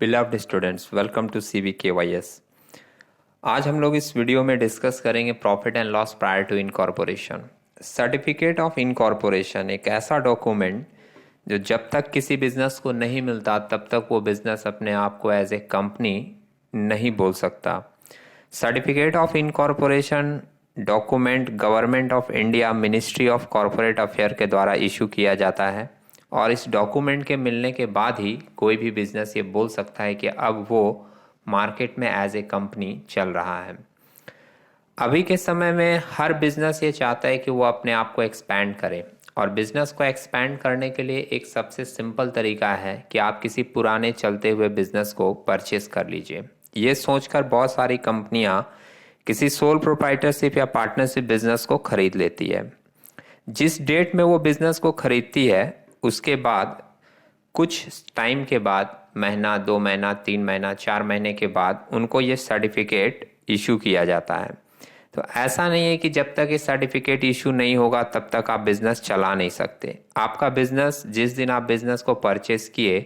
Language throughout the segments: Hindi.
Beloved students, welcome to CVKYS। आज हम लोग इस वीडियो में डिस्कस करेंगे profit and loss prior to incorporation. Certificate of incorporation एक ऐसा डॉक्यूमेंट जो जब तक किसी बिजनेस को नहीं मिलता तब तक वो बिजनेस अपने आप को एज ए कंपनी नहीं बोल सकता। Certificate of incorporation document government of India ministry of corporate affair के द्वारा इशू किया जाता है और इस डॉक्यूमेंट के मिलने के बाद ही कोई भी बिजनेस ये बोल सकता है कि अब वो मार्केट में एज ए कंपनी चल रहा है। अभी के समय में हर बिजनेस ये चाहता है कि वो अपने आप को एक्सपैंड करे और बिजनेस को एक्सपैंड करने के लिए एक सबसे सिंपल तरीका है कि आप किसी पुराने चलते हुए बिजनेस को परचेस कर लीजिए। ये सोचकर बहुत सारी कंपनियां किसी सोल प्रोप्राइटरशिप या पार्टनरशिप बिजनेस को खरीद लेती है। जिस डेट में वो बिजनेस को खरीदती है उसके बाद कुछ टाइम के बाद, महीना, 2 महीना, 3 महीना, 4 महीने के बाद उनको ये सर्टिफिकेट इशू किया जाता है। तो ऐसा नहीं है कि जब तक ये सर्टिफिकेट इशू नहीं होगा तब तक आप बिजनेस चला नहीं सकते। आपका बिजनेस जिस दिन आप बिजनेस को परचेस किए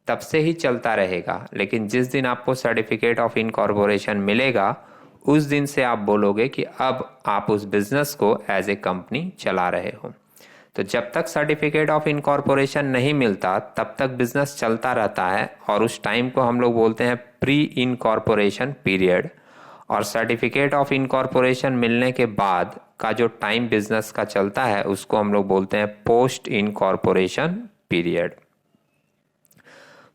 तब से ही चलता रहेगा, लेकिन जिस दिन आपको सर्टिफिकेट ऑफ इनकॉर्पोरेशन मिलेगा उस दिन से आप बोलोगे कि अब आप उस बिजनेस को एज ए कंपनी चला रहे हो। तो जब तक सर्टिफिकेट ऑफ इनकॉर्पोरेशन नहीं मिलता तब तक बिजनेस चलता रहता है और उस टाइम को हम लोग बोलते हैं प्री इनकॉर्पोरेशन पीरियड। और सर्टिफिकेट ऑफ इनकॉर्पोरेशन मिलने के बाद का जो टाइम बिजनेस का चलता है उसको हम लोग बोलते हैं post incorporation period.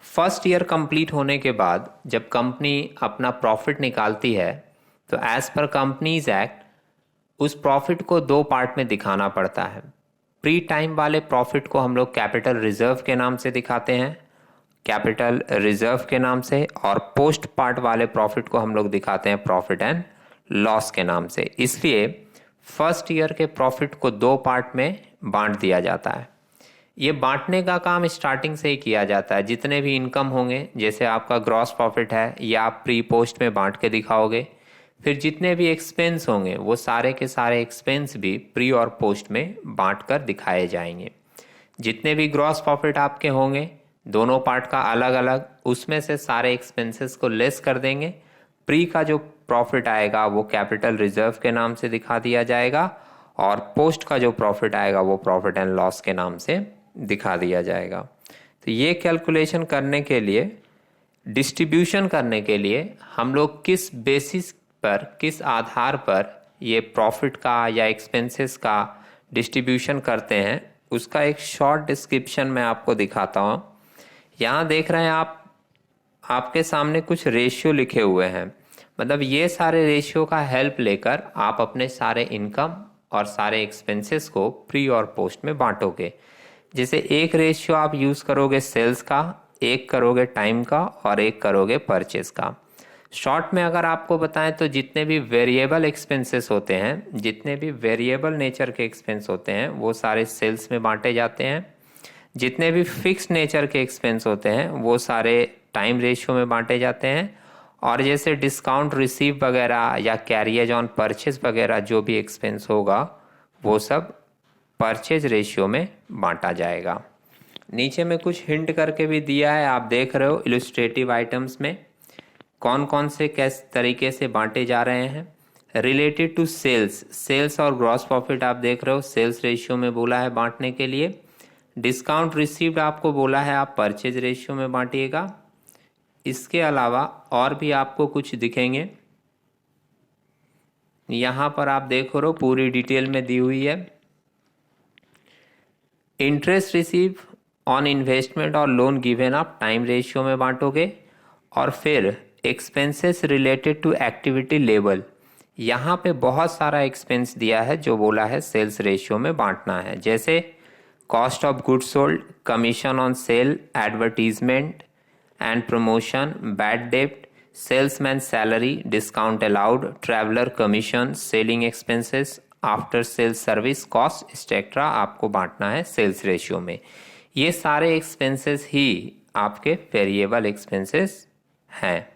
First year complete होने के बाद जब कंपनी अपना प्रॉफिट निकालती है तो एज पर कंपनीज एक्ट उस प्रॉफिट को 2 पार्ट में दिखाना पड़ता है। प्री टाइम वाले प्रॉफिट को हम लोग कैपिटल रिजर्व के नाम से दिखाते हैं, कैपिटल रिजर्व के नाम से, और पोस्ट पार्ट वाले प्रॉफिट को हम लोग दिखाते हैं प्रॉफिट एंड लॉस के नाम से। इसलिए फर्स्ट ईयर के प्रॉफिट को 2 पार्ट में बांट दिया जाता है। ये बांटने का काम स्टार्टिंग से ही किया जाता है। जितने भी इनकम होंगे, जैसे आपका ग्रॉस प्रॉफिट है, ये आप प्री पोस्ट में बांट के दिखाओगे। फिर जितने भी एक्सपेंस होंगे वो सारे के सारे एक्सपेंस भी प्री और पोस्ट में बांट कर दिखाए जाएंगे। जितने भी ग्रॉस प्रॉफिट आपके होंगे दोनों पार्ट का अलग अलग, उसमें से सारे एक्सपेंसेस को लेस कर देंगे। प्री का जो प्रॉफिट आएगा वो कैपिटल रिजर्व के नाम से दिखा दिया जाएगा और पोस्ट का जो प्रॉफिट आएगा वो प्रॉफिट एंड लॉस के नाम से दिखा दिया जाएगा। तो ये कैलकुलेशन करने के लिए, डिस्ट्रीब्यूशन करने के लिए हम लोग किस बेसिस पर, किस आधार पर ये प्रॉफिट का या एक्सपेंसेस का डिस्ट्रीब्यूशन करते हैं उसका एक शॉर्ट डिस्क्रिप्शन मैं आपको दिखाता हूँ। यहाँ देख रहे हैं आप, आपके सामने कुछ रेशियो लिखे हुए हैं। मतलब ये सारे रेशियो का हेल्प लेकर आप अपने सारे इनकम और सारे एक्सपेंसेस को प्री और पोस्ट में बांटोगे। जैसे एक रेशियो आप यूज़ करोगे सेल्स का, एक करोगे टाइम का और एक करोगे परचेस का। शॉर्ट में अगर आपको बताएं तो जितने भी वेरिएबल एक्सपेंसेस होते हैं, जितने भी वेरिएबल नेचर के एक्सपेंस होते हैं वो सारे सेल्स में बांटे जाते हैं। जितने भी फिक्स नेचर के एक्सपेंस होते हैं वो सारे टाइम रेशियो में बांटे जाते हैं। और जैसे डिस्काउंट रिसीव वगैरह या कैरियज ऑन परचेज वगैरह जो भी एक्सपेंस होगा वो सब परचेज रेशियो में बांटा जाएगा। नीचे में कुछ हिंट करके भी दिया है, आप देख रहे हो इलस्ट्रेटिव आइटम्स में कौन कौन से किस तरीके से बांटे जा रहे हैं। रिलेटेड टू सेल्स, सेल्स और ग्रॉस प्रॉफिट आप देख रहे हो सेल्स रेशियो में बोला है बांटने के लिए। डिस्काउंट रिसीव्ड आपको बोला है आप परचेज रेशियो में बांटिएगा। इसके अलावा और भी आपको कुछ दिखेंगे, यहाँ पर आप देख रहे हो पूरी डिटेल में दी हुई है। इंटरेस्ट रिसीव ऑन इन्वेस्टमेंट और लोन गिवन आप टाइम रेशियो में बांटोगे। और फिर expenses related to activity level, यहाँ पे बहुत सारा एक्सपेंस दिया है जो बोला है सेल्स रेशियो में बांटना है। जैसे cost of goods sold, commission on sale, advertisement and promotion, bad डेब्ट, salesman salary, discount allowed, traveller commission, selling expenses, after sales service cost etcetera आपको बांटना है सेल्स रेशियो में। ये सारे एक्सपेंसेस ही आपके वेरिएबल एक्सपेंसेस हैं।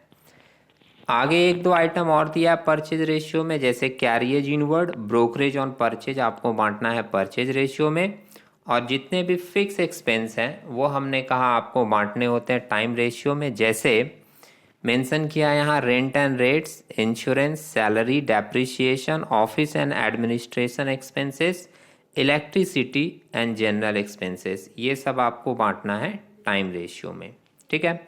आगे 1-2 आइटम और दिया है परचेज रेशियो में, जैसे carriage inward, brokerage on purchase आपको बांटना है परचेज रेशियो में। और जितने भी फिक्स एक्सपेंस हैं वो हमने कहा आपको बांटने होते हैं टाइम रेशियो में। जैसे मेंशन किया यहाँ rent and rates, insurance, salary, depreciation, office and administration expenses, electricity and general expenses, ये सब आपको बांटना है टाइम रेशियो में। ठीक है।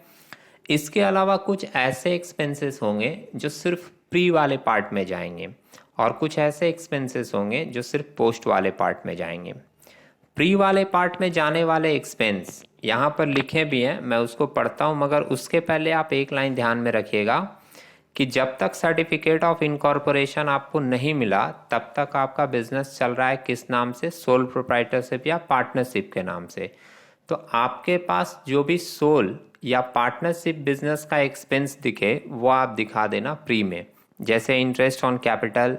इसके अलावा कुछ ऐसे एक्सपेंसेस होंगे जो सिर्फ प्री वाले पार्ट में जाएंगे और कुछ ऐसे एक्सपेंसेस होंगे जो सिर्फ पोस्ट वाले पार्ट में जाएंगे। प्री वाले पार्ट में जाने वाले एक्सपेंस यहाँ पर लिखे भी हैं, मैं उसको पढ़ता हूँ, मगर उसके पहले आप एक लाइन ध्यान में रखिएगा कि जब तक सर्टिफिकेट ऑफ इनकॉर्पोरेशन आपको नहीं मिला तब तक आपका बिजनेस चल रहा है किस नाम से, सोल प्रोप्राइटरशिप या पार्टनरशिप के नाम से। तो आपके पास जो भी सोल या पार्टनरशिप बिजनेस का एक्सपेंस दिखे वो आप दिखा देना प्री में। जैसे interest on capital,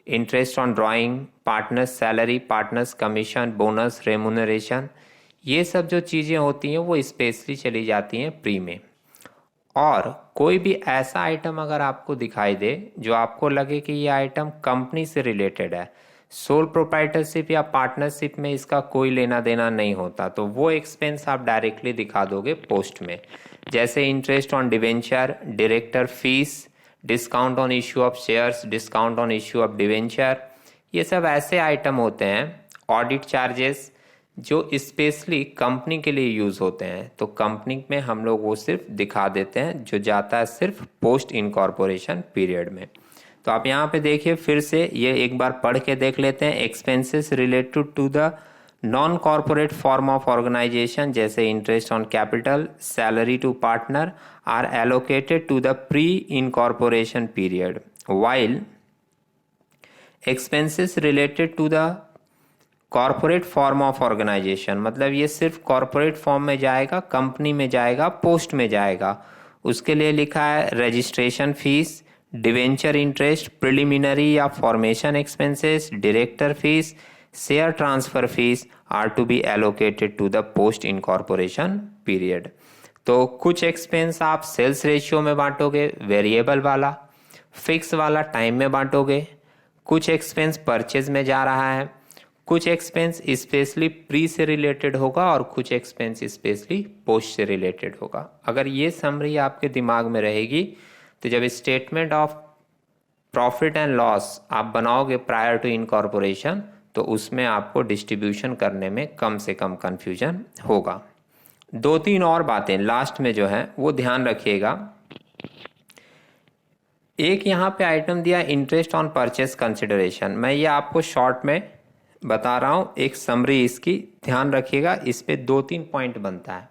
interest on drawing, partners salary, partners commission, bonus, remuneration, ये सब जो चीज़ें होती हैं वो स्पेशली चली जाती हैं प्री में। और कोई भी ऐसा आइटम अगर आपको दिखाई दे जो आपको लगे कि ये आइटम कंपनी से रिलेटेड है, सोल प्रोप्राइटरशिप या पार्टनरशिप में इसका कोई लेना देना नहीं होता, तो वो एक्सपेंस आप डायरेक्टली दिखा दोगे पोस्ट में। जैसे interest on debenture, director fees, discount on issue of shares, discount on issue of debenture, ये सब ऐसे आइटम होते हैं। ऑडिट चार्जेस जो स्पेशली कंपनी के लिए यूज़ होते हैं, तो कंपनी में हम लोग वो सिर्फ दिखा देते हैं जो जाता है सिर्फ पोस्ट इनकॉर्पोरेशन पीरियड में। तो आप यहाँ पे देखिए, फिर से ये एक बार पढ़ के देख लेते हैं। Expenses related to the non corporate form of organisation जैसे interest on capital, salary to partner are allocated to the pre incorporation period, while expenses related to the corporate form of organisation, मतलब ये सिर्फ कॉर्पोरेट फॉर्म में जाएगा, कंपनी में जाएगा, पोस्ट में जाएगा, उसके लिए लिखा है registration fees, debenture interest, preliminary या formation expenses, director fees, share transfer fees are to be allocated to the post incorporation period. तो कुछ एक्सपेंस आप सेल्स रेशियो में बांटोगे, वेरिएबल वाला, फिक्स वाला टाइम में बांटोगे, कुछ एक्सपेंस परचेज में जा रहा है, कुछ एक्सपेंस स्पेशली प्री से रिलेटेड होगा और कुछ एक्सपेंस स्पेशली पोस्ट से रिलेटेड होगा। अगर ये समरी आपके दिमाग में रहेगी तो जब statement of profit and loss आप बनाओगे प्रायर टू इनकॉर्पोरेशन तो उसमें आपको डिस्ट्रीब्यूशन करने में कम से कम कंफ्यूजन होगा। दो तीन और बातें लास्ट में जो है वो ध्यान रखिएगा। एक यहाँ पे आइटम दिया इंटरेस्ट ऑन परचेस कंसिडरेशन, मैं ये आपको शॉर्ट में बता रहा हूँ, एक समरी इसकी ध्यान रखिएगा, इस पे दो तीन पॉइंट बनता है।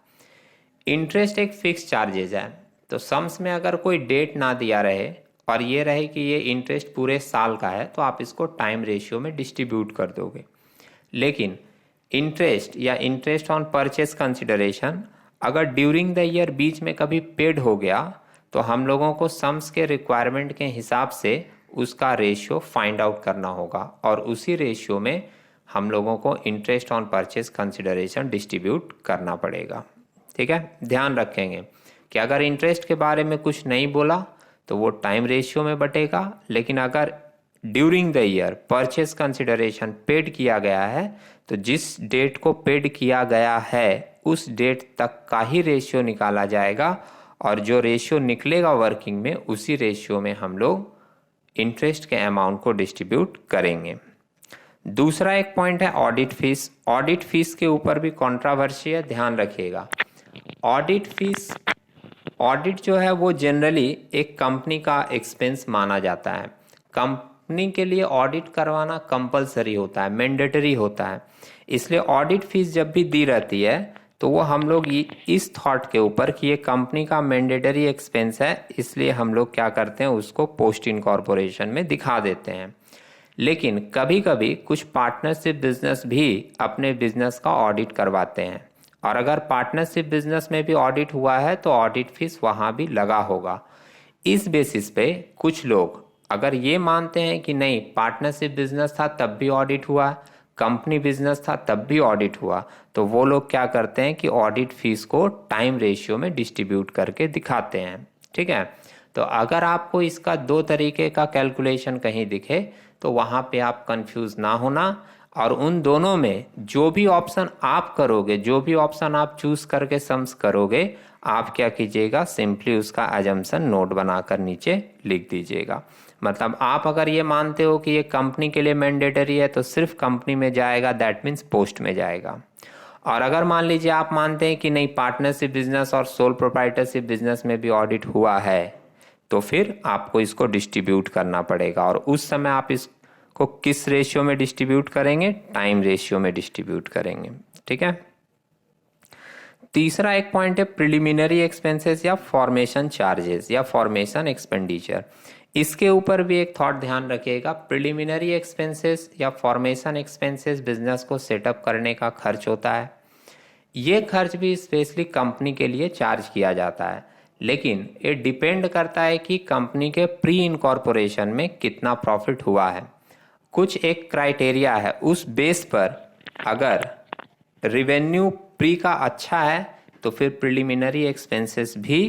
इंटरेस्ट एक फिक्स चार्जेज है, तो सम्स में अगर कोई डेट ना दिया रहे और ये रहे कि ये इंटरेस्ट पूरे साल का है तो आप इसको टाइम रेशियो में डिस्ट्रीब्यूट कर दोगे। लेकिन इंटरेस्ट या इंटरेस्ट ऑन परचेस कंसिडरेशन अगर ड्यूरिंग द ईयर बीच में कभी पेड हो गया तो हम लोगों को सम्स के रिक्वायरमेंट के हिसाब से उसका रेशियो फाइंड आउट करना होगा और उसी रेशियो में हम लोगों को interest on purchase consideration distribute करना पड़ेगा। ठीक है, ध्यान रखेंगे कि अगर इंटरेस्ट के बारे में कुछ नहीं बोला तो वो टाइम रेशियो में बटेगा, लेकिन अगर during the year purchase consideration paid किया गया है तो जिस डेट को पेड किया गया है उस डेट तक का ही रेशियो निकाला जाएगा और जो रेशियो निकलेगा वर्किंग में उसी रेशियो में हम लोग इंटरेस्ट के अमाउंट को डिस्ट्रीब्यूट करेंगे। दूसरा एक पॉइंट है ऑडिट फीस। ऑडिट फीस के ऊपर भी कंट्रोवर्सी है, ध्यान रखिएगा। ऑडिट फीस, ऑडिट जो है वो जनरली एक कंपनी का एक्सपेंस माना जाता है। कंपनी के लिए ऑडिट करवाना कंपलसरी होता है, मैंडेटरी होता है, इसलिए ऑडिट फीस जब भी दी रहती है तो वो हम लोग इस थॉट के ऊपर कि ये कंपनी का मैंडेटरी एक्सपेंस है इसलिए हम लोग क्या करते हैं उसको पोस्ट इनकॉर्पोरेशन में दिखा देते हैं। लेकिन कभी कभी कुछ पार्टनरशिप बिजनेस भी अपने बिजनेस का ऑडिट करवाते हैं और अगर पार्टनरशिप बिजनेस में भी ऑडिट हुआ है तो ऑडिट फीस वहाँ भी लगा होगा। इस बेसिस पे कुछ लोग अगर ये मानते हैं कि नहीं पार्टनरशिप बिजनेस था तब भी ऑडिट हुआ, कंपनी बिजनेस था तब भी ऑडिट हुआ, तो वो लोग क्या करते हैं कि ऑडिट फीस को टाइम रेशियो में डिस्ट्रीब्यूट करके दिखाते हैं। ठीक है, तो अगर आपको इसका दो तरीके का कैलकुलेशन कहीं दिखे तो वहाँ पे आप कंफ्यूज ना होना। और उन दोनों में जो भी ऑप्शन आप करोगे, जो भी ऑप्शन आप चूज करके सम्स करोगे, आप क्या कीजिएगा, सिंपली उसका अजम्पशन नोट बनाकर नीचे लिख दीजिएगा। मतलब आप अगर ये मानते हो कि ये कंपनी के लिए मैंडेटरी है तो सिर्फ कंपनी में जाएगा, दैट मीन्स पोस्ट में जाएगा। और अगर मान लीजिए आप मानते हैं कि नहीं, पार्टनरशिप बिजनेस और सोल प्रोप्राइटरशिप बिजनेस में भी ऑडिट हुआ है, तो फिर आपको इसको डिस्ट्रीब्यूट करना पड़ेगा। और उस समय आप इसको किस रेशियो में डिस्ट्रीब्यूट करेंगे, टाइम रेशियो में डिस्ट्रीब्यूट करेंगे। ठीक है। तीसरा एक पॉइंट है प्रिलिमिनरी एक्सपेंसेस या फॉर्मेशन चार्जेस या फॉर्मेशन एक्सपेंडिचर। इसके ऊपर भी एक थॉट ध्यान रखिएगा। प्रिलिमिनरी एक्सपेंसेस या फॉर्मेशन एक्सपेंसेस बिजनेस को सेटअप करने का खर्च होता है। ये खर्च भी स्पेशली कंपनी के लिए चार्ज किया जाता है, लेकिन ये डिपेंड करता है कि कंपनी के प्री इनकॉर्पोरेशन में कितना प्रॉफिट हुआ है। कुछ एक क्राइटेरिया है, उस बेस पर अगर रिवेन्यू प्री का अच्छा है तो फिर प्रिलिमिनरी एक्सपेंसेस भी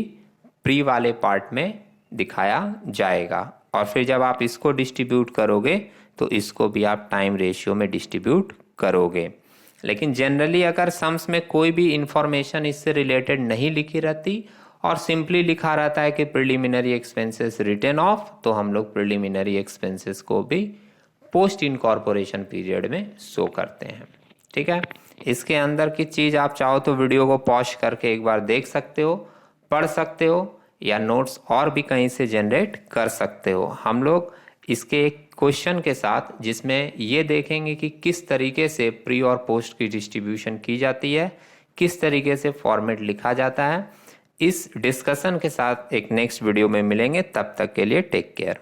प्री वाले पार्ट में दिखाया जाएगा। और फिर जब आप इसको डिस्ट्रीब्यूट करोगे तो इसको भी आप टाइम रेशियो में डिस्ट्रीब्यूट करोगे। लेकिन जनरली अगर सम्स में कोई भी इंफॉर्मेशन इससे रिलेटेड नहीं लिखी रहती और सिंपली लिखा रहता है कि प्रिलिमिनरी एक्सपेंसेस रिटन ऑफ, तो हम लोग प्रिलिमिनरी एक्सपेंसेस को भी पोस्ट इनकॉर्पोरेशन पीरियड में शो करते हैं। ठीक है। इसके अंदर की चीज़ आप चाहो तो वीडियो को पॉज करके एक बार देख सकते हो, पढ़ सकते हो, या नोट्स और भी कहीं से जनरेट कर सकते हो। हम लोग इसके एक क्वेश्चन के साथ जिसमें ये देखेंगे कि किस तरीके से प्री और पोस्ट की डिस्ट्रीब्यूशन की जाती है, किस तरीके से फॉर्मेट लिखा जाता है, इस डिस्कशन के साथ एक नेक्स्ट वीडियो में मिलेंगे। तब तक के लिए टेक केयर।